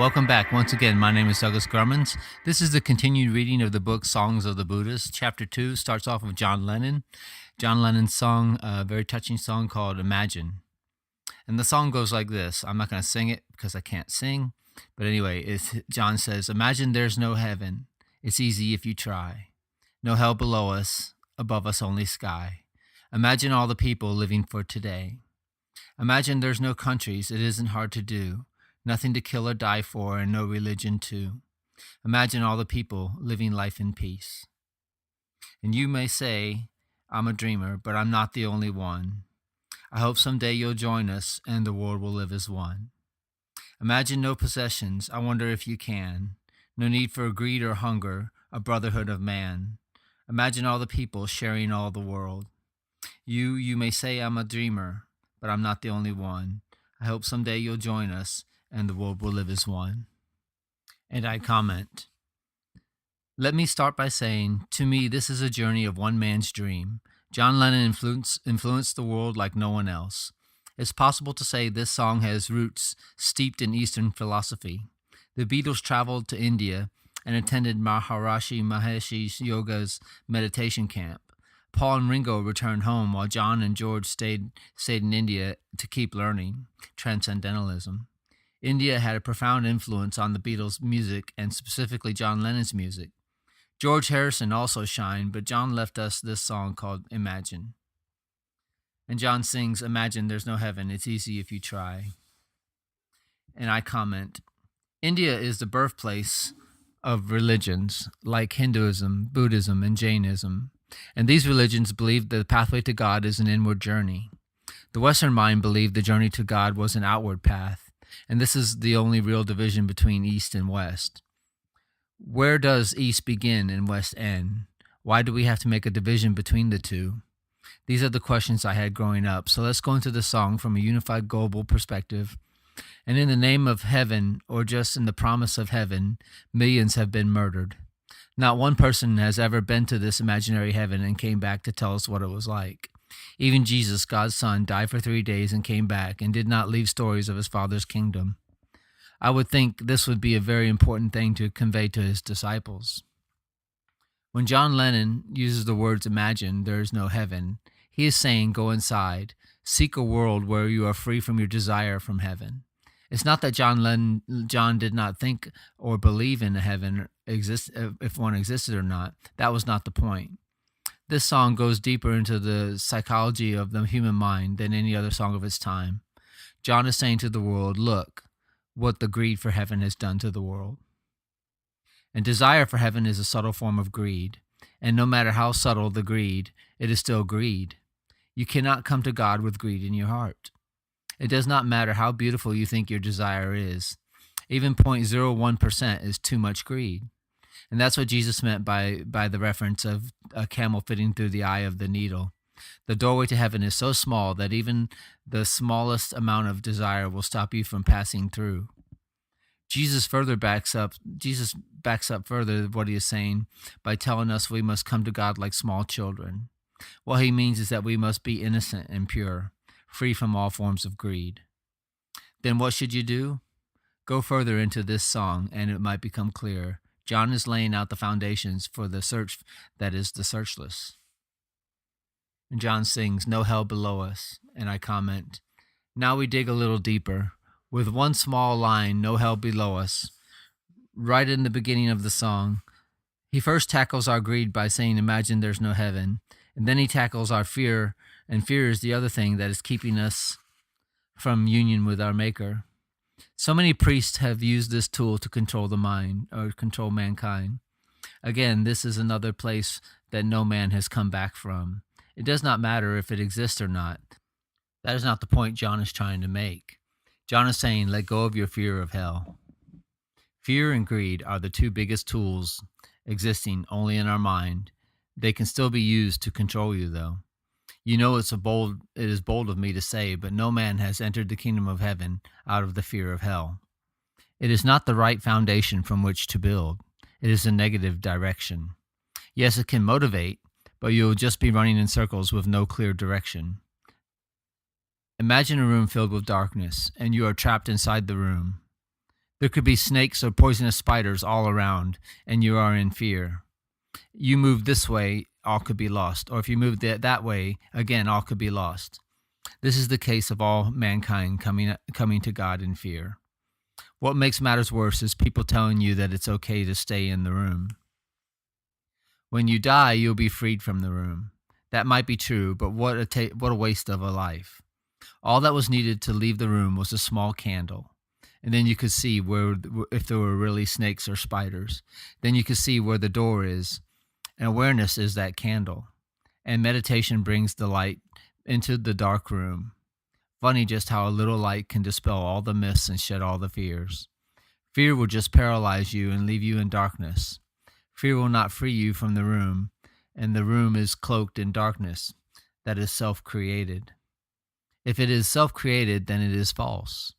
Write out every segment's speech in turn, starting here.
Welcome back. Once again, my name is Douglas Grumman. This is the continued reading of the book Songs of the Buddhist. Chapter 2 starts off with John Lennon. John Lennon's song, a very touching song called Imagine. And the song goes like this. I'm not going to sing it because I can't sing. But anyway, John says, "Imagine there's no heaven. It's easy if you try. No hell below us, above us only sky. Imagine all the people living for today. Imagine there's no countries. It isn't hard to do. Nothing to kill or die for, and no religion too. Imagine all the people living life in peace. And you may say, I'm a dreamer, but I'm not the only one. I hope someday you'll join us, and the world will live as one. Imagine no possessions, I wonder if you can. No need for greed or hunger, a brotherhood of man. Imagine all the people sharing all the world. You may say I'm a dreamer, but I'm not the only one. I hope someday you'll join us, and the world will live as one." And I comment, "Let me start by saying, to me, this is a journey of one man's dream. John Lennon influenced the world like no one else. It's possible to say this song has roots steeped in Eastern philosophy. The Beatles traveled to India and attended Maharishi Mahesh Yoga's meditation camp. Paul and Ringo returned home while John and George stayed in India to keep learning transcendentalism. India had a profound influence on the Beatles' music and specifically John Lennon's music. George Harrison also shined, but John left us this song called Imagine." And John sings, "Imagine there's no heaven. It's easy if you try." And I comment, India is the birthplace of religions like Hinduism, Buddhism, and Jainism. And these religions believed that the pathway to God is an inward journey. The Western mind believed the journey to God was an outward path. And this is the only real division between East and West. Where does East begin and West end? Why do we have to make a division between the two? These are the questions I had growing up. So let's go into the song from a unified global perspective. And in the name of heaven, or just in the promise of heaven, millions have been murdered. Not one person has ever been to this imaginary heaven and came back to tell us what it was like. Even Jesus, God's Son, died for 3 days and came back and did not leave stories of his Father's kingdom. I would think this would be a very important thing to convey to his disciples. When John Lennon uses the words "imagine there is no heaven," he is saying go inside, seek a world where you are free from your desire from heaven. It's not that John did not think or believe in a heaven if one existed or not. That was not the point. This song goes deeper into the psychology of the human mind than any other song of its time. John is saying to the world, look what the greed for heaven has done to the world. And desire for heaven is a subtle form of greed. And no matter how subtle the greed, it is still greed. You cannot come to God with greed in your heart. It does not matter how beautiful you think your desire is. Even 0.01% is too much greed. And that's what Jesus meant by the reference of a camel fitting through the eye of the needle. The doorway to heaven is so small that even the smallest amount of desire will stop you from passing through. Jesus backs up further what he is saying by telling us we must come to God like small children. What he means is that we must be innocent and pure, free from all forms of greed. Then what should you do? Go further into this song and it might become clear. John is laying out the foundations for the search that is the searchless. And John sings, "No hell below us," and I comment, now we dig a little deeper. With one small line, "No hell below us," right in the beginning of the song, he first tackles our greed by saying, "Imagine there's no heaven," and then he tackles our fear, and fear is the other thing that is keeping us from union with our Maker. So many priests have used this tool to control the mind or control mankind. Again, this is another place that no man has come back from. It does not matter if it exists or not. That is not the point John is trying to make. John is saying, let go of your fear of hell. Fear and greed are the two biggest tools existing only in our mind. They can still be used to control you, though. You know it is bold of me to say, but no man has entered the kingdom of heaven out of the fear of hell. It is not the right foundation from which to build. It is a negative direction. Yes, it can motivate, but you'll just be running in circles with no clear direction. Imagine a room filled with darkness, and you are trapped inside the room. There could be snakes or poisonous spiders all around, and you are in fear. You move this way, all could be lost. Or if you move that way, again, all could be lost. This is the case of all mankind coming to God in fear. What makes matters worse is people telling you that it's okay to stay in the room. When you die, you'll be freed from the room. That might be true, but what a waste of a life. All that was needed to leave the room was a small candle. And then you could see if there were really snakes or spiders. Then you could see where the door is. And awareness is that candle. And meditation brings the light into the dark room. Funny just how a little light can dispel all the mists and shed all the fears. Fear will just paralyze you and leave you in darkness. Fear will not free you from the room, and the room is cloaked in darkness that is self-created. If it is self-created, then it is false.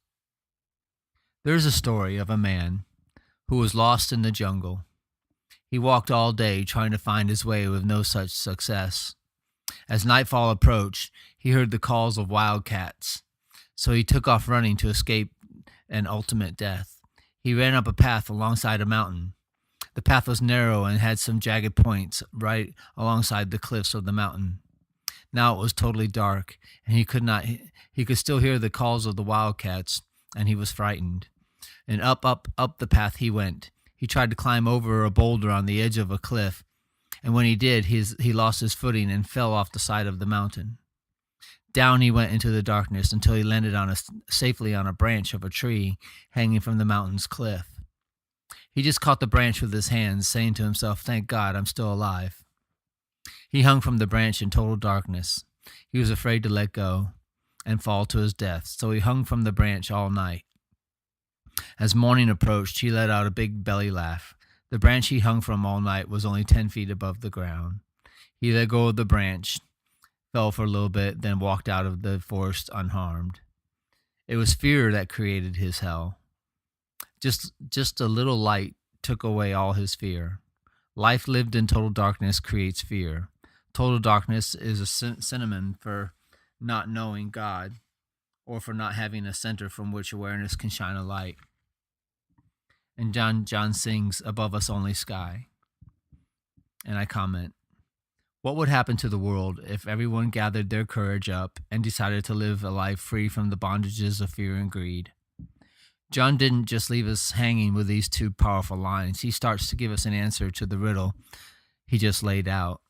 There is a story of a man who was lost in the jungle. He walked all day trying to find his way with no such success. As nightfall approached, he heard the calls of wildcats, so he took off running to escape an ultimate death. He ran up a path alongside a mountain. The path was narrow and had some jagged points right alongside the cliffs of the mountain. Now it was totally dark, and he could still hear the calls of the wildcats, and he was frightened. And up the path he went. He tried to climb over a boulder on the edge of a cliff, and when he did, he lost his footing and fell off the side of the mountain. Down he went into the darkness until he landed safely on a branch of a tree hanging from the mountain's cliff. He just caught the branch with his hands, saying to himself, "Thank God, I'm still alive." He hung from the branch in total darkness. He was afraid to let go and fall to his death, so he hung from the branch all night. As morning approached, he let out a big belly laugh. The branch he hung from all night was only 10 feet above the ground. He let go of the branch, fell for a little bit, then walked out of the forest unharmed. It was fear that created his hell. Just a little light took away all his fear. Life lived in total darkness creates fear. Total darkness is a synonym for not knowing God, or for not having a center from which awareness can shine a light. And John sings, "Above us only sky." And I comment, what would happen to the world if everyone gathered their courage up and decided to live a life free from the bondages of fear and greed? John didn't just leave us hanging with these two powerful lines. He starts to give us an answer to the riddle he just laid out.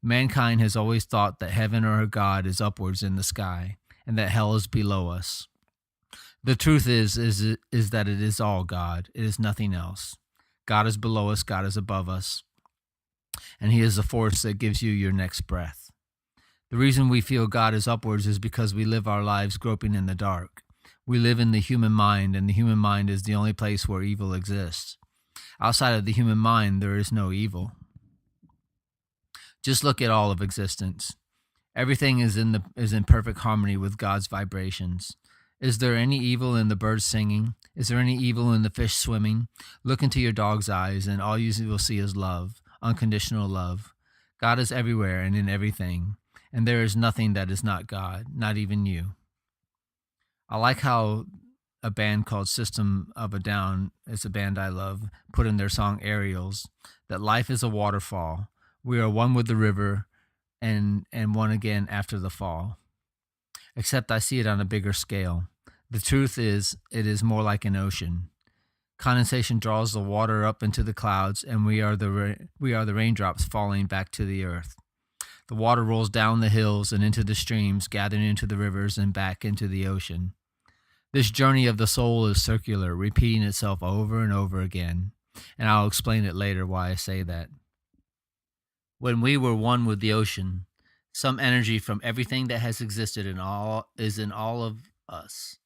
Mankind has always thought that heaven or God is upwards in the sky, and that hell is below us. The truth is that it is all God. It is nothing else. God is below us, God is above us, and He is the force that gives you your next breath. The reason we feel God is upwards is because we live our lives groping in the dark. We live in the human mind, and the human mind is the only place where evil exists. Outside of the human mind, there is no evil. Just look at all of existence. Everything is in perfect harmony with God's vibrations. Is there any evil in the birds singing? Is there any evil in the fish swimming? Look into your dog's eyes, and all you will see is love, unconditional love. God is everywhere and in everything, and there is nothing that is not God, not even you. I like how a band called System of a Down, it's a band I love, put in their song Aerials, that life is a waterfall. We are one with the river and one again after the fall. Except I see it on a bigger scale. The truth is, it is more like an ocean. Condensation draws the water up into the clouds, and we are the raindrops falling back to the earth. The water rolls down the hills and into the streams, gathering into the rivers and back into the ocean. This journey of the soul is circular, repeating itself over and over again, and I'll explain it later why I say that. When we were one with the ocean, some energy from everything that has existed is in all of us.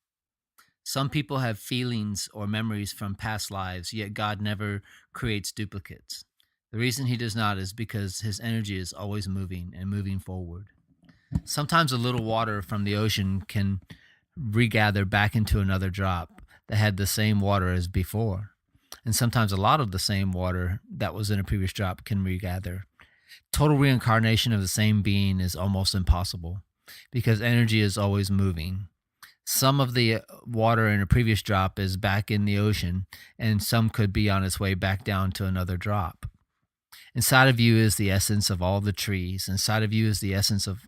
Some people have feelings or memories from past lives, yet God never creates duplicates. The reason He does not is because His energy is always moving and moving forward. Sometimes a little water from the ocean can regather back into another drop that had the same water as before. And sometimes a lot of the same water that was in a previous drop can regather. Total reincarnation of the same being is almost impossible because energy is always moving. Some of the water in a previous drop is back in the ocean, and some could be on its way back down to another drop. Inside of you is the essence of all the trees. Inside of you is the essence of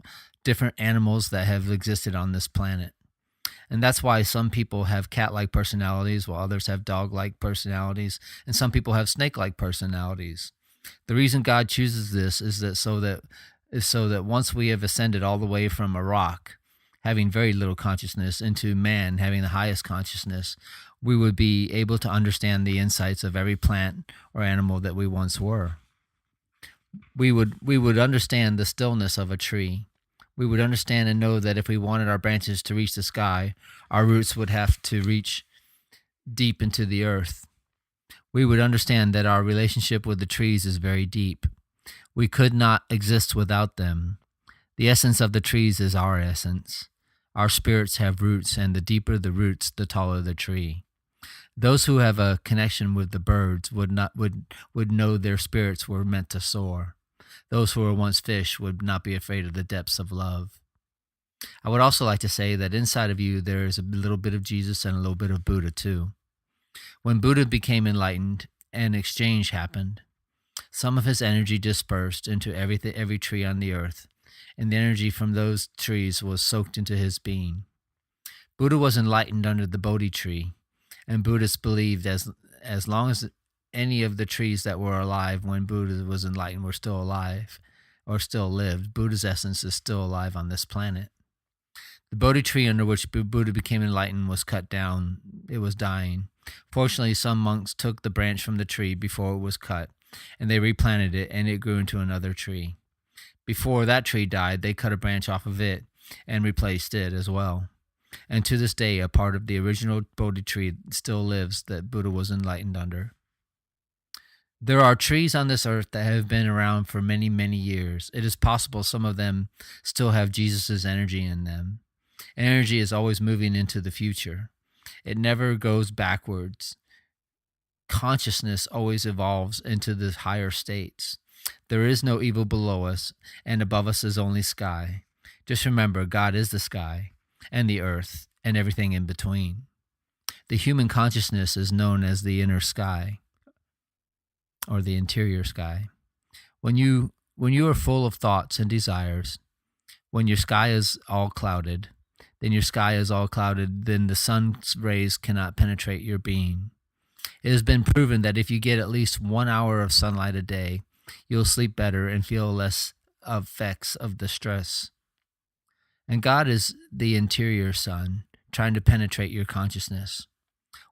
different animals that have existed on this planet. And that's why some people have cat-like personalities while others have dog-like personalities, and some people have snake-like personalities. The reason God chooses this is so that once we have ascended all the way from a rock, having very little consciousness, into man having the highest consciousness, we would be able to understand the insights of every plant or animal that we once were. We would understand the stillness of a tree. We would understand and know that if we wanted our branches to reach the sky, our roots would have to reach deep into the earth. We would understand that our relationship with the trees is very deep. We could not exist without them. The essence of the trees is our essence. Our spirits have roots, and the deeper the roots, the taller the tree. Those who have a connection with the birds would know their spirits were meant to soar. Those who were once fish would not be afraid of the depths of love. I would also like to say that inside of you there is a little bit of Jesus and a little bit of Buddha too. When Buddha became enlightened, an exchange happened. Some of his energy dispersed into every tree on the earth, and the energy from those trees was soaked into his being. Buddha was enlightened under the Bodhi tree, and Buddhists believed as long as any of the trees that were alive when Buddha was enlightened were still alive or still lived, Buddha's essence is still alive on this planet. The Bodhi tree under which Buddha became enlightened was cut down. It was dying. Fortunately, some monks took the branch from the tree before it was cut, and they replanted it, and it grew into another tree. Before that tree died, they cut a branch off of it and replaced it as well. And to this day, a part of the original Bodhi tree still lives that Buddha was enlightened under. There are trees on this earth that have been around for many, many years. It is possible some of them still have Jesus' energy in them. Energy is always moving into the future. It never goes backwards. Consciousness always evolves into the higher states. There is no evil below us, and above us is only sky. Just remember, God is the sky and the earth and everything in between. The human consciousness is known as the inner sky, or the interior sky. When you are full of thoughts and desires, when your sky is all clouded, then the sun's rays cannot penetrate your being. It has been proven that if you get at least 1 hour of sunlight a day, you'll sleep better and feel less effects of the stress. And God is the interior sun, trying to penetrate your consciousness.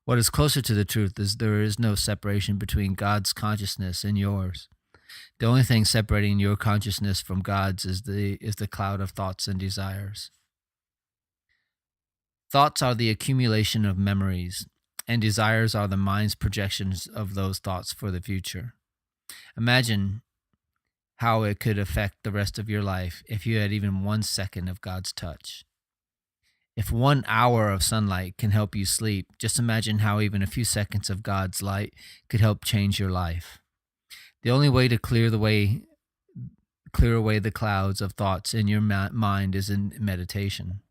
What is closer to the truth is there is no separation between God's consciousness and yours. The only thing separating your consciousness from God's is the cloud of thoughts and desires. Thoughts are the accumulation of memories, and desires are the mind's projections of those thoughts for the future. Imagine how it could affect the rest of your life if you had even 1 second of God's touch. If 1 hour of sunlight can help you sleep, just imagine how even a few seconds of God's light could help change your life. The only way to clear away the clouds of thoughts in your mind is in meditation.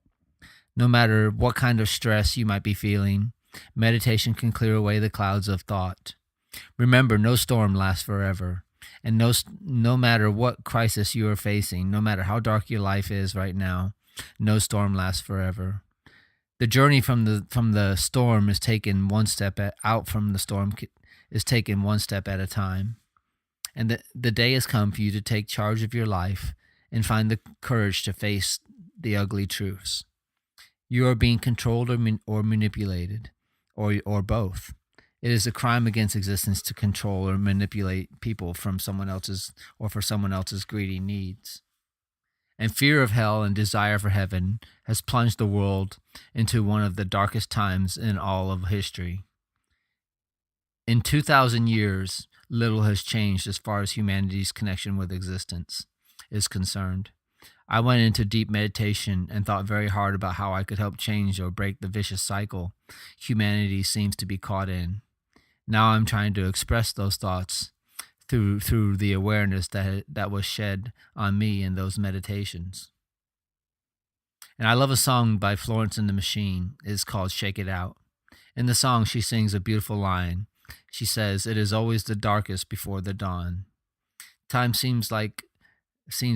No matter what kind of stress you might be feeling, meditation can clear away the clouds of thought. Remember, no storm lasts forever, and no matter what crisis you are facing, no matter how dark your life is right now, no storm lasts forever. The journey from the storm is taken one step out from the storm is taken one step at a time. And the day has come for you to take charge of your life and find the courage to face the ugly truths. You are being controlled or manipulated, or both. It is a crime against existence to control or manipulate people from someone else's or for someone else's greedy needs. And fear of hell and desire for heaven has plunged the world into one of the darkest times in all of history. In 2,000 years, little has changed as far as humanity's connection with existence is concerned. I went into deep meditation and thought very hard about how I could help change or break the vicious cycle humanity seems to be caught in. Now I'm trying to express those thoughts through the awareness that was shed on me in those meditations. And I love a song by Florence and the Machine. It's called Shake It Out. In the song, she sings a beautiful line. She says, "It is always the darkest before the dawn." Time seems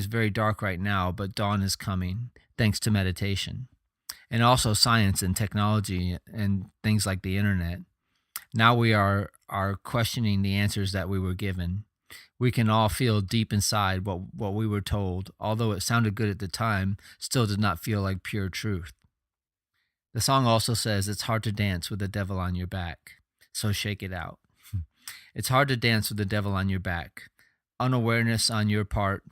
very dark right now, but dawn is coming, thanks to meditation. And also science and technology and things like the internet. Now we are questioning the answers that we were given. We can all feel deep inside what we were told, although it sounded good at the time, still did not feel like pure truth. The song also says it's hard to dance with the devil on your back, so shake it out. It's hard to dance with the devil on your back. Unawareness on your part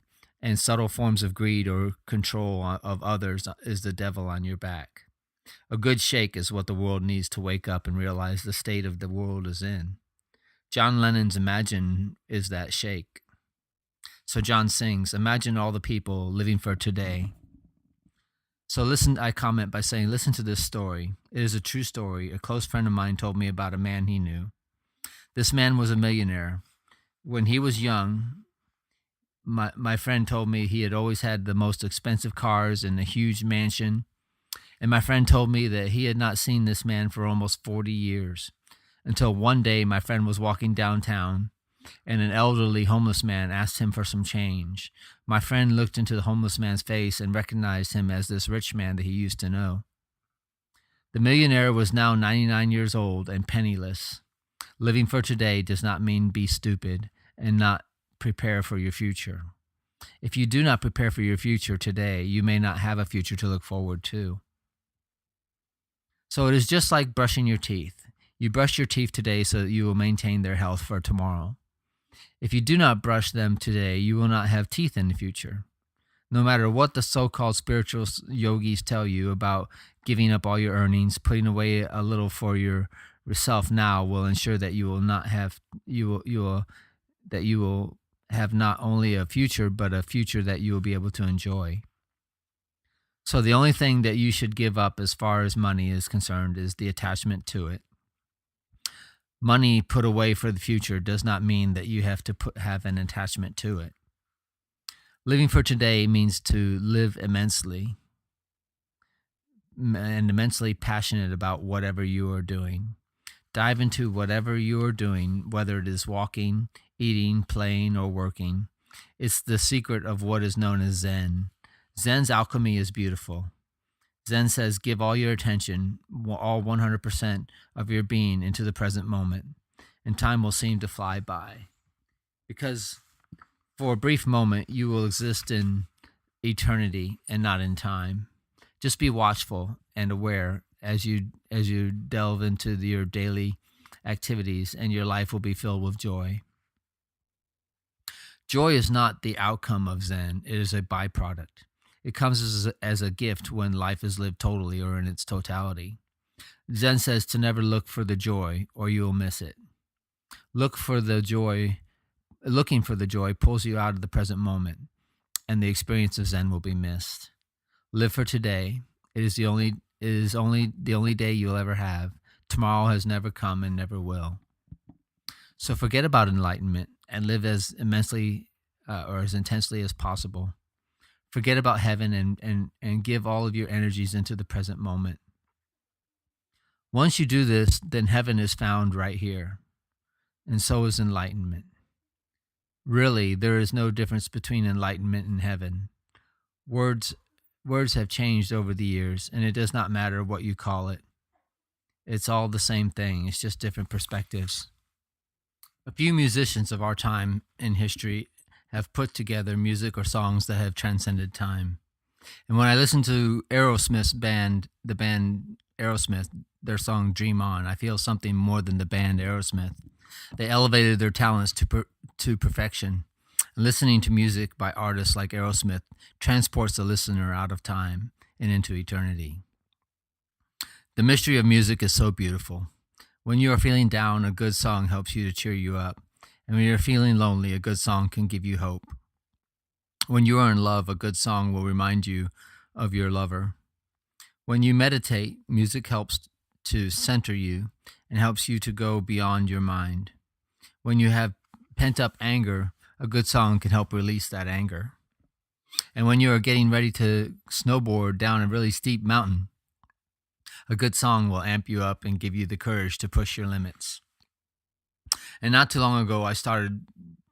and subtle forms of greed or control of others is the devil on your back. A good shake is what the world needs to wake up and realize the state of the world is in. John Lennon's Imagine is that shake. So John sings, "Imagine all the people living for today." So listen, I comment by saying, listen to this story. It is a true story. A close friend of mine told me about a man he knew. This man was a millionaire. When he was young, my friend told me he had always had the most expensive cars and a huge mansion. And my friend told me that he had not seen this man for almost 40 years. Until one day my friend was walking downtown and an elderly homeless man asked him for some change. My friend looked into the homeless man's face and recognized him as this rich man that he used to know. The millionaire was now 99 years old and penniless. Living for today does not mean be stupid and not prepare for your future. If you do not prepare for your future today, you may not have a future to look forward to. So it is just like brushing your teeth. You brush your teeth today so that you will maintain their health for tomorrow. If you do not brush them today, you will not have teeth in the future. No matter what the so-called spiritual yogis tell you about giving up all your earnings, putting away a little for yourself now will ensure that you will have not only a future, but a future that you will be able to enjoy. So the only thing that you should give up as far as money is concerned is the attachment to it. Money put away for the future does not mean that you have to have an attachment to it. Living for today means to live immensely and immensely passionate about whatever you are doing. Dive into whatever you are doing, whether it is walking, eating, playing, or working. It's the secret of what is known as Zen. Zen's alchemy is beautiful. Zen says, give all your attention, all 100% of your being into the present moment, and time will seem to fly by. Because for a brief moment, you will exist in eternity and not in time. Just be watchful and aware as you delve into your daily activities, and your life will be filled with joy. Joy is not the outcome of Zen. It is a byproduct. It comes as a gift when life is lived totally or in its totality. Zen says to never look for the joy or you will miss it. Looking for the joy pulls you out of the present moment, and the experience of Zen will be missed. Live for today. It is only the only day you'll ever have. Tomorrow has never come and never will. So forget about enlightenment and live as immensely or as intensely as possible. Forget about heaven and give all of your energies into the present moment. Once you do this, then heaven is found right here, and so is enlightenment. Really, there is no difference between enlightenment and heaven. Words have changed over the years, and it does not matter what you call it. It's all the same thing. It's just different perspectives. A few musicians of our time in history have put together music or songs that have transcended time. And when I listen to the band Aerosmith, their song Dream On, I feel something more than the band Aerosmith. They elevated their talents to perfection. And listening to music by artists like Aerosmith transports the listener out of time and into eternity. The mystery of music is so beautiful. When you are feeling down, a good song helps you to cheer you up. And when you're feeling lonely, a good song can give you hope. When you are in love, a good song will remind you of your lover. When you meditate, music helps to center you and helps you to go beyond your mind. When you have pent-up anger, a good song can help release that anger. And when you're getting ready to snowboard down a really steep mountain, a good song will amp you up and give you the courage to push your limits. And not too long ago, I started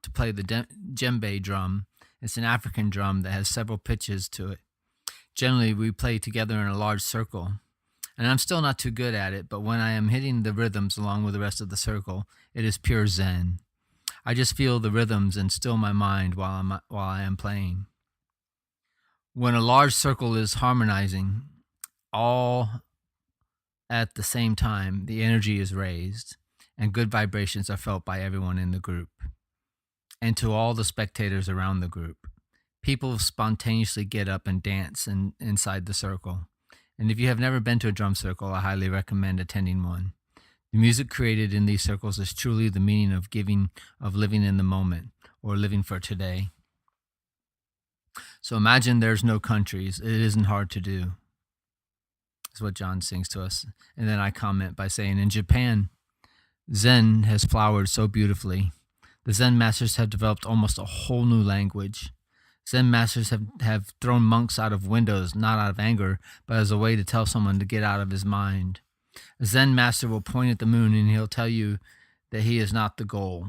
to play the djembe drum. It's an African drum that has several pitches to it. Generally, we play together in a large circle. And I'm still not too good at it, but when I am hitting the rhythms along with the rest of the circle, it is pure Zen. I just feel the rhythms and still my mind while I am playing. When a large circle is harmonizing, all at the same time, the energy is raised, and good vibrations are felt by everyone in the group, and to all the spectators around the group. People spontaneously get up and dance inside the circle. And if you have never been to a drum circle, I highly recommend attending one. The music created in these circles is truly the meaning of living in the moment, or living for today. So imagine there's no countries. It isn't hard to do. That's what John sings to us. And then I comment by saying, in Japan, Zen has flowered so beautifully. The Zen masters have developed almost a whole new language. Zen masters have thrown monks out of windows, not out of anger, but as a way to tell someone to get out of his mind. A Zen master will point at the moon and he'll tell you that he is not the goal.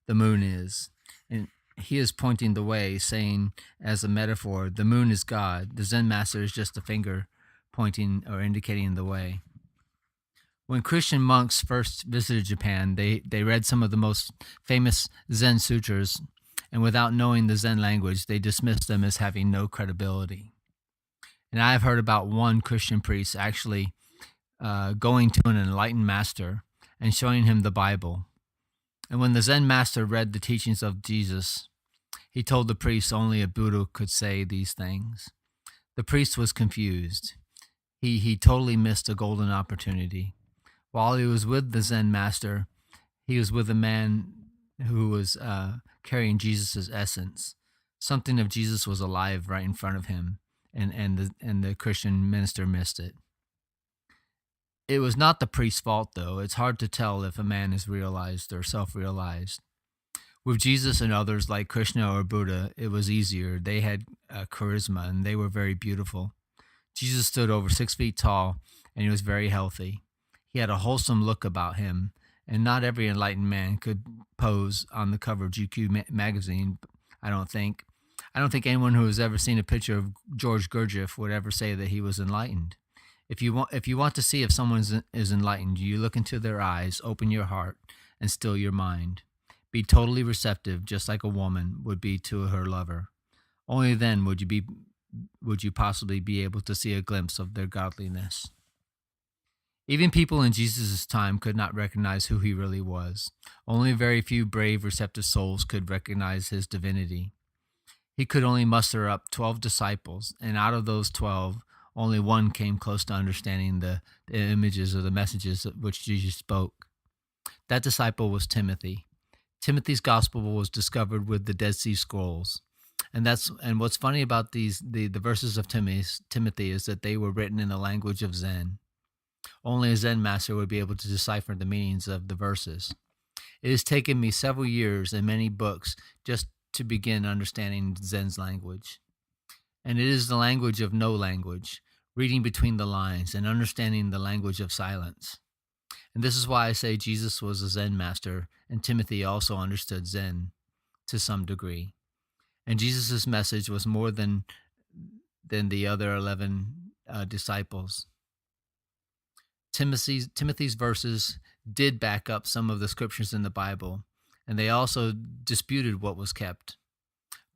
The moon is. And he is pointing the way, saying, as a metaphor, the moon is God. The Zen master is just a finger pointing or indicating the way. When Christian monks first visited Japan, they read some of the most famous Zen sutras, and without knowing the Zen language, they dismissed them as having no credibility. And I have heard about one Christian priest actually going to an enlightened master and showing him the Bible. And when the Zen master read the teachings of Jesus, he told the priest only a Buddha could say these things. The priest was confused. He totally missed a golden opportunity. While he was with the Zen master, he was with a man who was carrying Jesus' essence. Something of Jesus was alive right in front of him, and the Christian minister missed it. It was not the priest's fault, though. It's hard to tell if a man is realized or self-realized. With Jesus and others like Krishna or Buddha, it was easier. They had charisma, and they were very beautiful. Jesus stood over 6 feet tall, and he was very healthy. He had a wholesome look about him, and not every enlightened man could pose on the cover of GQ magazine, I don't think. I don't think anyone who has ever seen a picture of George Gurdjieff would ever say that he was enlightened. If you want to see if someone is enlightened, you look into their eyes, open your heart, and still your mind. Be totally receptive, just like a woman would be to her lover. Only then would you possibly be able to see a glimpse of their godliness. Even people in Jesus' time could not recognize who he really was. Only very few brave, receptive souls could recognize his divinity. He could only muster up 12 disciples, and out of those 12, only one came close to understanding the images or the messages which Jesus spoke. That disciple was Timothy. Timothy's gospel was discovered with the Dead Sea Scrolls. And what's funny about the verses of Timothy is that they were written in the language of Zen. Only a Zen master would be able to decipher the meanings of the verses. It has taken me several years and many books just to begin understanding Zen's language. And it is the language of no language, reading between the lines and understanding the language of silence. And this is why I say Jesus was a Zen master, and Timothy also understood Zen to some degree. And Jesus' message was more than the other 11 disciples. Timothy's verses did back up some of the scriptures in the Bible, and they also disputed what was kept,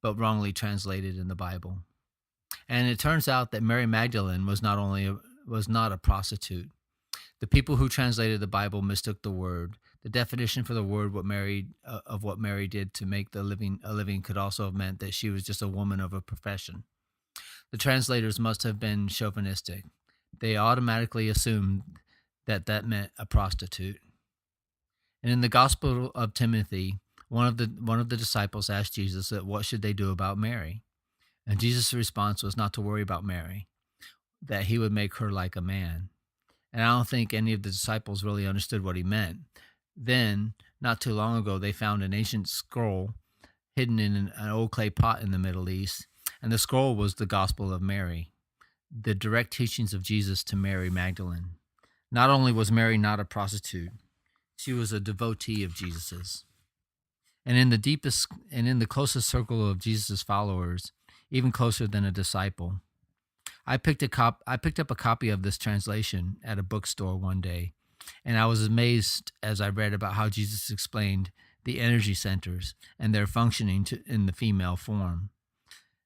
but wrongly translated in the Bible. And it turns out that Mary Magdalene was not a prostitute. The people who translated the Bible mistook the word. The definition for the word what Mary did to make a living could also have meant that she was just a woman of a profession. The translators must have been chauvinistic. They automatically assumed that meant a prostitute. And in the Gospel of Timothy, one of the disciples asked Jesus that what should they do about Mary? And Jesus' response was not to worry about Mary, that he would make her like a man. And I don't think any of the disciples really understood what he meant. Then, not too long ago, they found an ancient scroll hidden in an old clay pot in the Middle East, and the scroll was the Gospel of Mary, the direct teachings of Jesus to Mary Magdalene. Not only was Mary not a prostitute, she was a devotee of Jesus's. And in the closest circle of Jesus' followers, even closer than a disciple. I picked up a copy of this translation at a bookstore one day, and I was amazed as I read about how Jesus explained the energy centers and their functioning in the female form.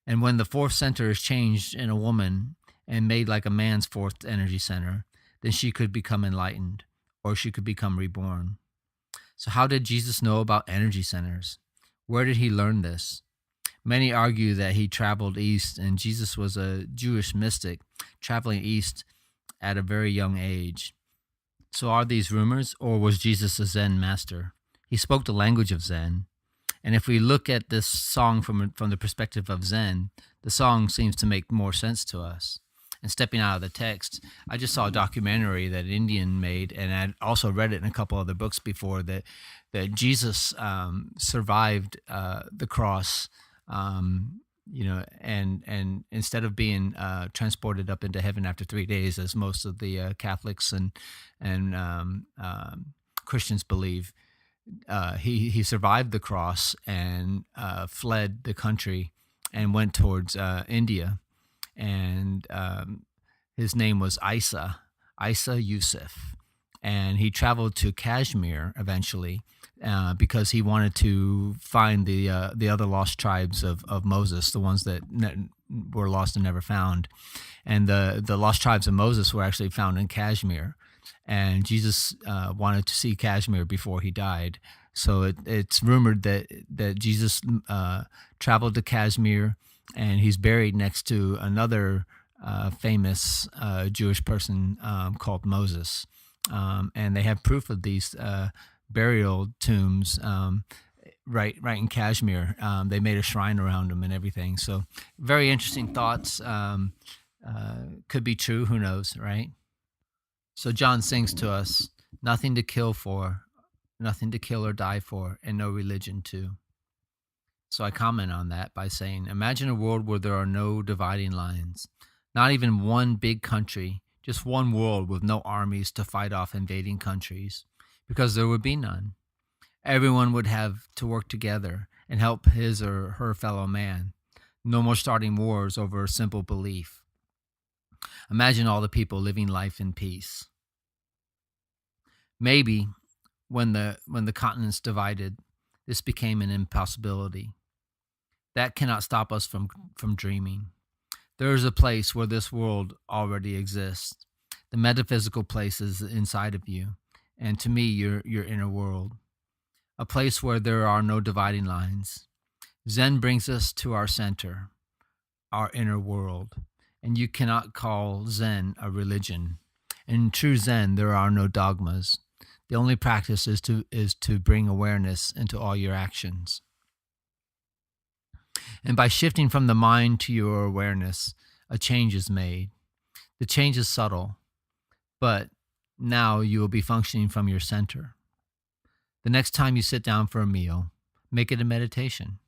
And when the fourth center is changed in a woman and made like a man's fourth energy center, then she could become enlightened, or she could become reborn. So how did Jesus know about energy centers? Where did he learn this? Many argue that he traveled east, and Jesus was a Jewish mystic traveling east at a very young age. So are these rumors, or was Jesus a Zen master? He spoke the language of Zen. And if we look at this song from the perspective of Zen, the song seems to make more sense to us. And stepping out of the text, I just saw a documentary that an Indian made, and I'd also read it in a couple other books before, that Jesus survived the cross, and instead of being transported up into heaven after 3 days, as most of the Catholics and Christians believe, he survived the cross and fled the country and went towards India. And his name was Isa Yusuf, and he traveled to Kashmir eventually because he wanted to find the other lost tribes of Moses, the ones that were lost and never found. And the lost tribes of Moses were actually found in Kashmir, and Jesus wanted to see Kashmir before he died. So it's rumored that Jesus traveled to Kashmir, and he's buried next to another famous Jewish person called Moses. And they have proof of these burial tombs right in Kashmir. They made a shrine around them and everything. So very interesting thoughts. Could be true, who knows, right? So John sings to us, nothing to kill for, nothing to kill or die for, and no religion too. So I comment on that by saying, imagine a world where there are no dividing lines, not even one big country, just one world with no armies to fight off invading countries, because there would be none. Everyone would have to work together and help his or her fellow man. No more starting wars over a simple belief. Imagine all the people living life in peace. Maybe when the continents divided, this became an impossibility. That cannot stop us from dreaming. There is a place where this world already exists. The metaphysical place is inside of you, and to me, your inner world. A place where there are no dividing lines. Zen brings us to our center, our inner world, and you cannot call Zen a religion. In true Zen, there are no dogmas. The only practice is to bring awareness into all your actions. And by shifting from the mind to your awareness, a change is made. The change is subtle, but now you will be functioning from your center. The next time you sit down for a meal, make it a meditation.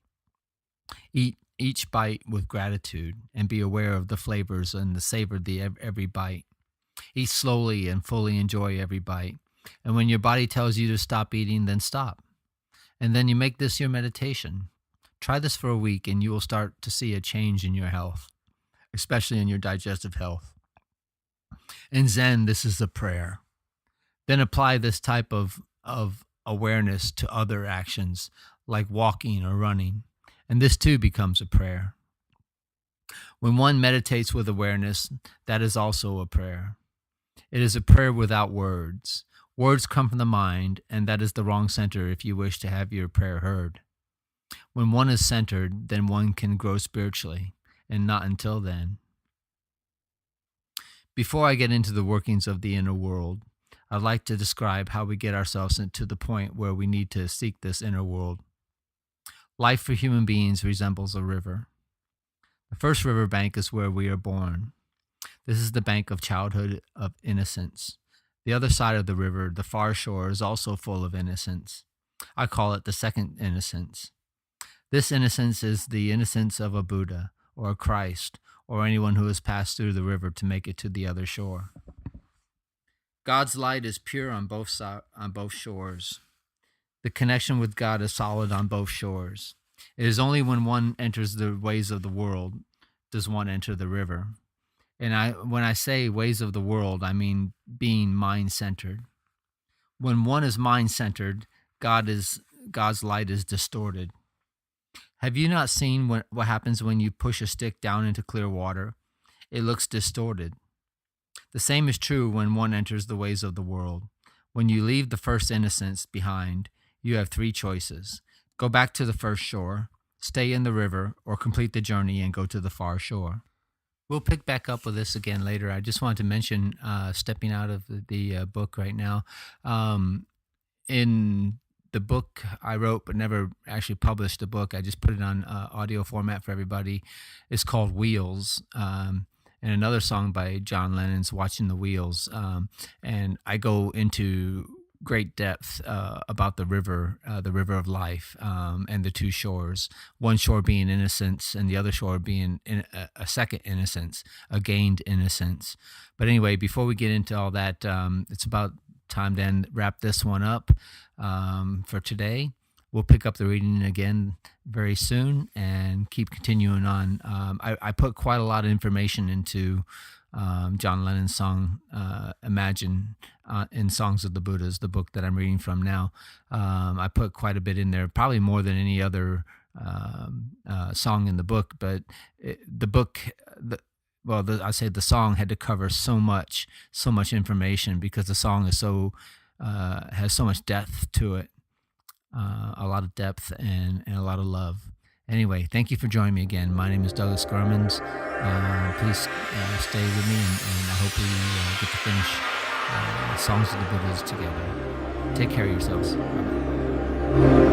Eat each bite with gratitude and be aware of the flavors and the savor of every bite. Eat slowly and fully enjoy every bite. And when your body tells you to stop eating, then stop. And then you make this your meditation. Try this for a week and you will start to see a change in your health, especially in your digestive health. In Zen, this is a prayer. Then apply this type of awareness to other actions like walking or running, and this too becomes a prayer. When one meditates with awareness, that is also a prayer. It is a prayer without words. Words come from the mind, and that is the wrong center if you wish to have your prayer heard. When one is centered, then one can grow spiritually, and not until then. Before I get into the workings of the inner world, I'd like to describe how we get ourselves to the point where we need to seek this inner world. Life for human beings resembles a river. The first river bank is where we are born. This is the bank of childhood, of innocence. The other side of the river, the far shore, is also full of innocence. I call it the second innocence. This innocence is the innocence of a Buddha, or a Christ, or anyone who has passed through the river to make it to the other shore. God's light is pure on both shores. The connection with God is solid on both shores. It is only when one enters the ways of the world does one enter the river. And when I say ways of the world, I mean being mind-centered. When one is mind-centered, God's light is distorted. Have you not seen what happens when you push a stick down into clear water? It looks distorted. The same is true when one enters the ways of the world. When you leave the first innocence behind, you have three choices. Go back to the first shore, stay in the river, or complete the journey and go to the far shore. We'll pick back up with this again later. I just wanted to mention stepping out of the book right now. In the book I wrote but never actually published the book, I just put it on audio format for everybody. It's called Wheels. And another song by John Lennon's Watching the Wheels. And I go into great depth about the river of life, and the two shores. One shore being innocence, and the other shore being a second innocence, a gained innocence. But anyway, before we get into all that, it's about time to wrap this one up for today. We'll pick up the reading again very soon and keep continuing on. I put quite a lot of information into John Lennon's song Imagine in Songs of the Buddhas, the book that I'm reading from now. I put quite a bit in there, probably more than any other song in the book, but I say the song had to cover so much information because the song is has so much depth to it. A lot of depth and a lot of love. Anyway, thank you for joining me again. My name is Douglas Garmins. Please stay with me, and I hope we get to finish Songs of the Buddhas together. Take care of yourselves. Bye-bye.